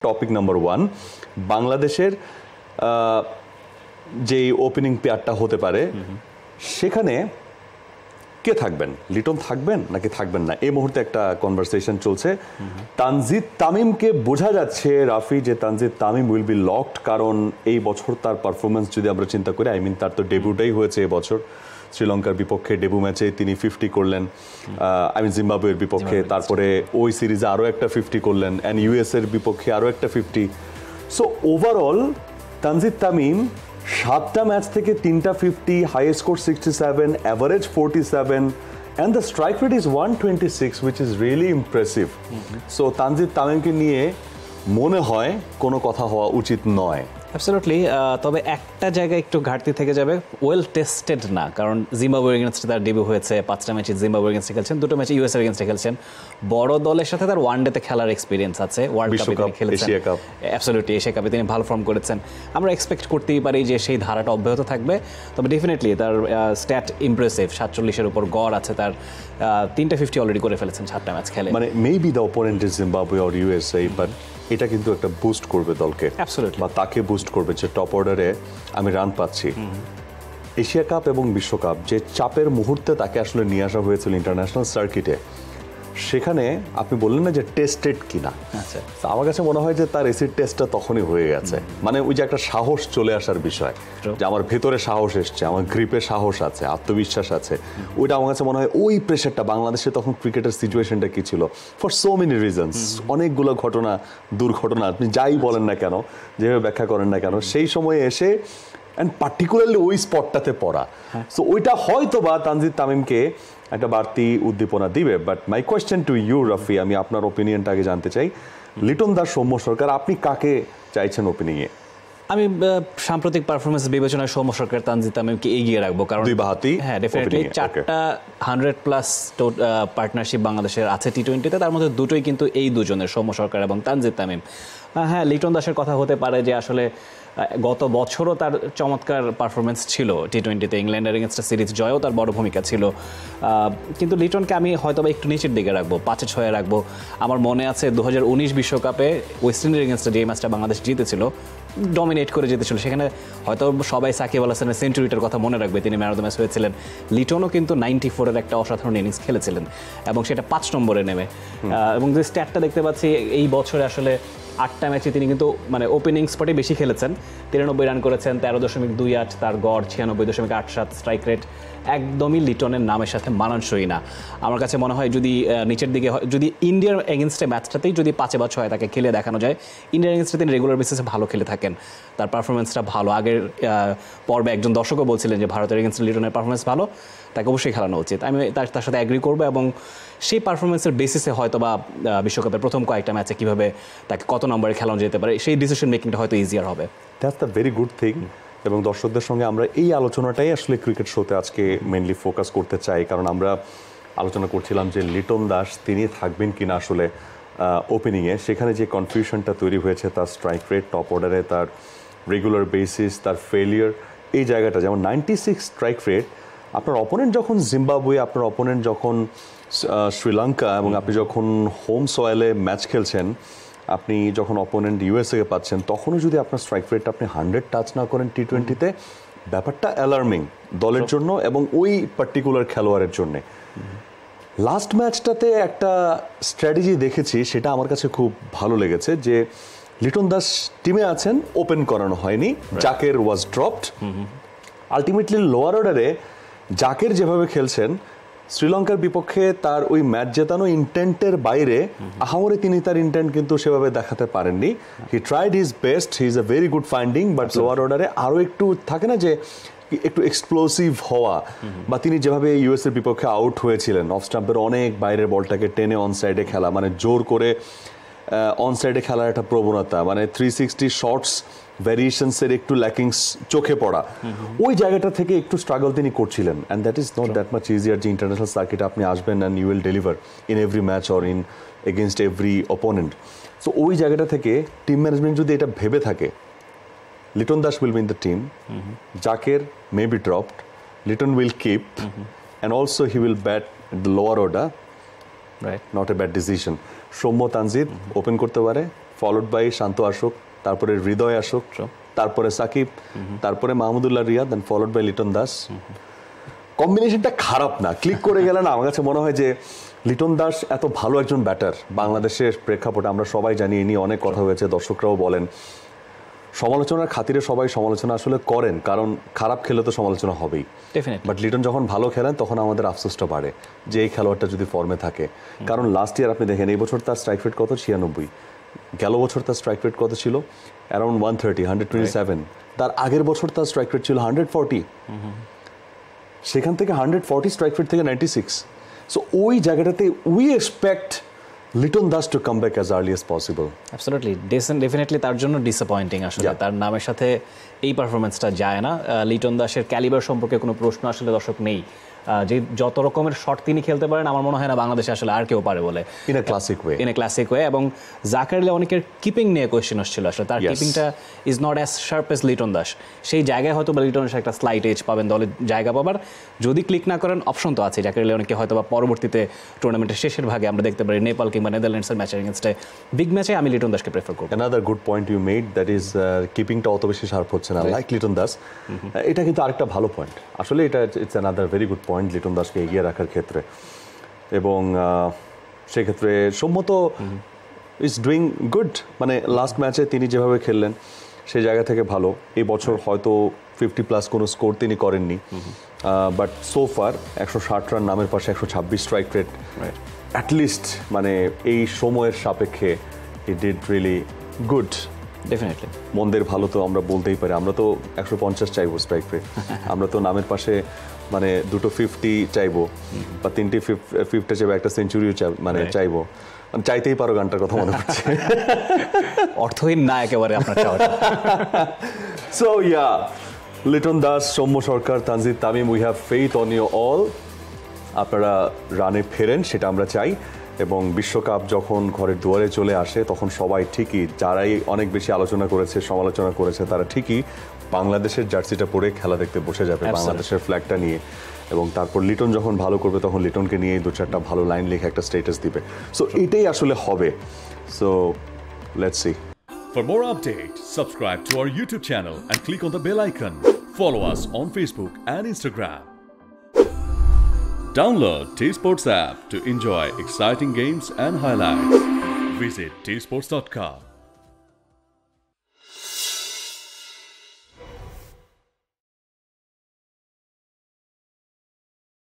Topic number 1, বাংলাদেশের যে opening পেয়ারটা হতে পারে সেখানে কে থাকবেন? লিটন থাকবেন নাকি থাকবেন না? এই মুহূর্তে একটা কনভারসেশন চলছে। তানজিদ তামিমকে বোঝা যাচ্ছে রাফি যে Tanzid Tamim will be locked, কারণ এই বছর তার পারফরমেন্স যদি আমরা চিন্তা করি, তার তো ডেবিউটাই হয়েছে এবছর। শ্রীলঙ্কার বিপক্ষে ডেবিউ ম্যাচে তিনি 50 করলেন, জিম্বাবুয়ের বিপক্ষে, তারপরে ওই সিরিজে আরও একটা 50 করলেন, অ্যান্ড ইউএস এর বিপক্ষে আরও একটা 50। সো ওভারঅল তানজিদ তামিম 7টা ম্যাচ থেকে 3টা 50, highest score 67, average 47, and the strike rate is 126, which is really impressive. So Tanzid তামিমকে নিয়ে মনে হয় কোনো কথা হওয়া উচিত নয়। অ্যাবসলিউটলি। তবে একটা জায়গায় একটু ঘাটতি থেকে যাবে, ওয়েল টেস্টেড না, কারণ জিম্বাবুয়ের এগেনস্টে তার ডেবিউ হয়েছে, 5টা ম্যাচে জিম্বাবুয়ের এগেনস্টে খেলছেন, 2টো ম্যাচে ইউএস এর এগেনস্টে খেলছেন। বড় দলের সাথে তার ওয়ানডেতে খেলার এক্সপিরিয়েন্স আছে, ওয়ার্ল্ড কাপে তিনি খেলেছেন, অ্যাবসলিউটলি এশিয়া কাপে তিনি ভালো ফর্ম করেছেন। আমরা এক্সপেক্ট করতেই পারি যে সেই ধারাটা অব্যাহত থাকবে। তবে ডেফিনেটলি তার স্ট্যাট ইমপ্রেসিভ, 47-এর উপর গড় আছে তার, 3টা 50 অলরেডি করে ফেলেছেন 7টা ম্যাচ খেলে। মানে maybe the opponent is Zimbabwe or USA, but এটা কিন্তু একটা বুস্ট করবে দলকে, বা তাকে বুস্ট করবে যে টপ অর্ডারে আমি রান পাচ্ছি। এশিয়া কাপ এবং বিশ্বকাপ যে চাপের মুহূর্তে তাকে আসলে নিয়ে আসা হয়েছিল ইন্টারন্যাশনাল সার্কিটে, সেখানে আপনি বললেন না যে টেস্টেড কিনা, আমার কাছে মনে হয় যে তার এসিড টেস্টটা তখনই হয়ে গেছে। মানে ওই যে একটা সাহস চলে আসার বিষয়, যে আমার ভেতরে সাহস এসছে, আমার গ্রিপে সাহস আছে, আত্মবিশ্বাস আছে, ওইটা আমার কাছে মনে হয় ওই প্রেশারটা বাংলাদেশে তখন ক্রিকেটের সিচুয়েশনটা কি ছিল, ফর সো মেনি রিজনস, অনেকগুলো ঘটনা, দুর্ঘটনা, আপনি যাই বলেন না কেন, যেভাবে ব্যাখ্যা করেন না কেন, সেই সময়ে এসে অ্যান্ড পার্টিকুলারলি ওই স্পটটাতে পড়া, সো ওইটা হয়তো বা তানজিদ তামিমকে একটা বাড়তি উদ্দীপনা দিবে। But my question to you Rafi, আমি আপনার ওপিনিয়নটা আগে জানতে চাই। লিটন দাস, সৌম্য সরকার, আপনি কাকে চাইছেন ওপেনিংয়ে? আমি সাম্প্রতিক পারফরমেন্স বিবেচনায় সৌম্য সরকার, তানজিদ তামিমকে এগিয়ে রাখবো, কারণ দুই বাহাতি, হ্যাঁ ডেফিনেটলি 4টা 100+ পার্টনারশিপ বাংলাদেশের আছে টি-20-তে, তার মধ্যে 2টোই কিন্তু এই দুজনের, সৌম্য সরকার এবং তানজিদ তামিম। হ্যাঁ, লিটন দাসের কথা হতে পারে যে আসলে গত বছরও তার চমৎকার পারফরমেন্স ছিল টি-20-তে, ইংল্যান্ডের এগেনস্টে সিরিজ জয়ও তার বড় ভূমিকা ছিল, কিন্তু লিটনকে আমি হয়তো বা একটু নিচের দিকে রাখবো, 5-6 রাখবো। আমার মনে আছে 2019 বিশ্বকাপে ওয়েস্ট ইন্ডিজের এগেনস্টে যে ম্যাচটা বাংলাদেশ জিতেছিল, ডমিনেট করে জিতেছিল, সেখানে হয়তো সবাই সাকিব আল হাসানের সেঞ্চুরিটার কথা মনে রাখবে, তিনি ম্যান অফ দ্য ম্যাচ হয়েছিলেন। লিটনও কিন্তু 94-এর একটা অসাধারণ ইনিংস খেলেছিলেন, এবং সেটা 5 নম্বরে নেমে। এবং যে স্ট্যাটটা দেখতে পাচ্ছি এই বছরে আসলে 8টা ম্যাচে তিনি কিন্তু মানে ওপেনিং স্পটে বেশি খেলেছেন, 93 রান করেছেন, 13.28 তার গড়, 96.87 স্ট্রাইক রেট, একদমই লিটনের নামের সাথে মানানসই না। আমার কাছে মনে হয় যদি নিচের দিকে যদি ইন্ডিয়ার এগেনস্টে ম্যাচটাতেই যদি 5 বা 6 তাকে খেলে দেখানো যায়, ইন্ডিয়ার এগেনস্টে তিনি রেগুলার বেসিসে ভালো খেলে থাকেন, তার পারফরমেন্সটা ভালো। আগের পর্বে একজন দর্শকও বলছিলেন যে ভারতের এগেনস্টে লিটনের পারফরমেন্স ভালো, তাকে অবশ্যই খেলানো উচিত। আমি তার সাথে অ্যাগ্রি করবো, এবং সেই পারফরমেন্সের বেসিসে হয়তো বা বিশ্বকাপের প্রথম কয়েকটা ম্যাচে কীভাবে তাকে কত নম্বরে খেলানো যেতে পারে, সেই ডিসিশন মেকিংটা হয়তো ইজিয়ার হবে। That's the very good thing. এবং দর্শকদের সঙ্গে আমরা এই আলোচনাটাই আসলে ক্রিকেট শোতে আজকে মেনলি ফোকাস করতে চাই, কারণ আমরা আলোচনা করছিলাম যে লিটন দাস তিনি থাকবেন কিনা আসলে ওপেনিংয়ে। সেখানে যে কনফিউশনটা তৈরি হয়েছে, তার স্ট্রাইক রেট, টপ অর্ডারে তার রেগুলার বেসিস, তার ফেলিয়ার, এই জায়গাটা, যেমন 96 স্ট্রাইক রেট, আপনার অপোনেন্ট যখন জিম্বাবুয়ে, আপনার অপোনেন্ট যখন শ্রীলঙ্কা, এবং আপনি যখন হোম সয়েলে ম্যাচ খেলছেন, আপনি যখন অপোনেন্ট ইউএসএকে পাচ্ছেন, তখনও যদি আপনার স্ট্রাইক রেটটা আপনি 100 টাচ না করেন টি-20-তে, ব্যাপারটা অ্যালার্মিং দলের জন্য এবং ওই পার্টিকুলার খেলোয়াড়ের জন্যে। লাস্ট ম্যাচটাতে একটা স্ট্র্যাটেজি দেখেছি, সেটা আমার কাছে খুব ভালো লেগেছে, যে লিটন দাস টিমে আছেন, ওপেন করানো হয়নি, জাকের ওয়াজ ড্রপড। আলটিমেটলি লোয়ার অর্ডারে জাকের যেভাবে খেলছেন, শ্রীলঙ্কার বিপক্ষে তার ওই ম্যাচ জেতানো ইন্টেন্টের বাইরে আহামরি তিনি তার ইন্টেন্ট কিন্তু সেভাবে দেখাতে পারেননি। He tried his best, he is a very good finding, but lower অর্ডারে আরও একটু থাকে না যে একটু এক্সপ্লোসিভ হওয়া, বা তিনি যেভাবে ইউএসএর বিপক্ষে আউট হয়েছিলেন, অফ স্টাম্পের অনেক বাইরের বলটাকে টেনে অন সাইডে খেলা, মানে জোর করে অন সাইডে খেলার একটা প্রবণতা, মানে 360 শর্টস ভ্যারিয়েশনসের একটু ল্যাকিংস চোখে পড়া, ওই জায়গাটা থেকে একটু স্ট্রাগল তিনি করছিলেন। And that is not that much easier যে ইন্টারন্যাশনাল সার্কিটে আপনি আসবেন and you will deliver in every match or in against every opponent. So ওই জায়গাটা থেকে টিম ম্যানেজমেন্ট যদি এটা ভেবে থাকে, Liton Das will be in the team, Jaker may be dropped, Liton will keep, and also he will bat the lower order, not a bad decision. Soumya Tanzid open করতে পারে, followed by শান্ত আসুক, তারপরে হৃদয় আসুক, তারপরে সাকিব, তারপরে Mahmudullah Riyad, then followed by Liton Das. কম্বিনেশনটা খারাপ না, ক্লিক করে গেলে না আমার কাছে মনে হয় যে লিটন দাস এত ভালো একজন ব্যাটার বাংলাদেশের প্রেক্ষাপটে আমরা সবাই জানি, এ নিয়ে অনেক কথা হয়েছে, দর্শকরাও বলেন। সমালোচনার খাতিরে সবাই সমালোচনা আসলে করেন, কারণ খারাপ খেলে তো সমালোচনা হবেই। বাট লিটন যখন ভালো খেলেন তখন আমাদের আফসোসটা বাড়ে যে এই খেলোয়াড়টা যদি ফর্মে থাকে। কারণ লাস্ট ইয়ার আপনি দেখেন, এই বছর তার স্ট্রাইক রেট কত, 96। গেল বছর তার স্ট্রাইক রেট কত ছিল, অ্যারাউন্ড 130, 127। তার আগের বছর তার স্ট্রাইক রেট ছিল 140। সেখান থেকে 140 স্ট্রাইক রেট থেকে 96। সো ওই জায়গাটাতে we expect Liton Das to come back as early as possible. Absolutely definitely তার জন্য ডিসঅ্যাপয়েন্টিং আসলে, তার নামের সাথে এই পারফরমেন্সটা যায় না। লিটন দাসের ক্যালিবার সম্পর্কে কোনো প্রশ্ন আসলে দর্শক নেই, যে যত রকমের শট তিনি খেলতে পারেন আমার মনে হয় না বাংলাদেশে আসলে আর কেউ পারে বলে, ইন এ ক্লাসিক ওয়ে। এবং জাকের আলী অনেকের কিপিং নিয়ে কোয়েশ্চেন আসছিল, আসলে তার কিপিংটা is not as sharp as Liton Das. সেই জায়গায় হয়তো বা লিটন দাস একটা স্লাইট এজ পাবেন, দলের জায়গা পাবার। যদি ক্লিক না করেন অপশন তো আছে, জাকের আলী অনেকে হয়তো বা পরবর্তীতে টুর্নামেন্টের শেষের ভাগে আমরা দেখতে পারি নেপাল কিংবা নেদারল্যান্ডসের ম্যাচের এগেনস্টে বিগ ম্যাচে আমি লিটন দাসকে প্রেফার করব। Another good point you made, that is কিপিংটা অত বেশি শার্প হচ্ছে না লাইক লিটন দাস। এটা কিন্তু আরেকটা ভালো পয়েন্ট আসলে, এটা it's another very good point Liton দাসকে এগিয়ে রাখার ক্ষেত্রে। এবং সেক্ষেত্রে সম্মত ইজ ডুইং গুড, মানে লাস্ট ম্যাচে তিনি যেভাবে খেললেন সেই জায়গা থেকে ভালো। এই বছর হয়তো 50+ কোনো স্কোর তিনি করেননি, বাট সো ফার 160 রান, নামের পাশে 126 স্ট্রাইক রেট, অ্যাটলিস্ট মানে এই সময়ের সাপেক্ষে he did really good. Definitely মন্দের ভালো তো আমরা বলতেই পারি, আমরা তো 150 চাইবো স্ট্রাইক রেট, আমরা তো নামের পাশে মানে দুটো 50 চাইবো, বা 3টে 50 চাইবো, একটা সেঞ্চুরিও মানে চাইবো। চাইতেই পারো গানটার কথা মনে পড়ছে। অর্থহীন না একেবারে আপনার চাওয়াটা। So yeah, Liton Das, Soumya Sarkar, Tanzid Tamim, we have faith on you all. আপনারা রানে ফেরেন সেটা আমরা চাই, এবং বিশ্বকাপ যখন ঘরের দুয়ারে চলে আসে তখন সবাই ঠিকই, যারাই অনেক বেশি আলোচনা করেছে, সমালোচনা করেছে, তারা ঠিকই বাংলাদেশের জার্সিটা পরে খেলা দেখতে বসে যাবে, বাংলাদেশের ফ্ল্যাগটা নিয়ে। এবং তারপর লিটন যখন ভালো করবে তখন লিটনকে নিয়ে 2-4টা ভালো লাইন লিখে একটা স্ট্যাটাস দিবে। সো এটাই আসলে হবে। So let's see. For more updates, subscribe to our YouTube channel and click on the bell icon. Follow us on Facebook and Instagram. Download T-Sports app to enjoy exciting games and highlights. Visit tsports.com.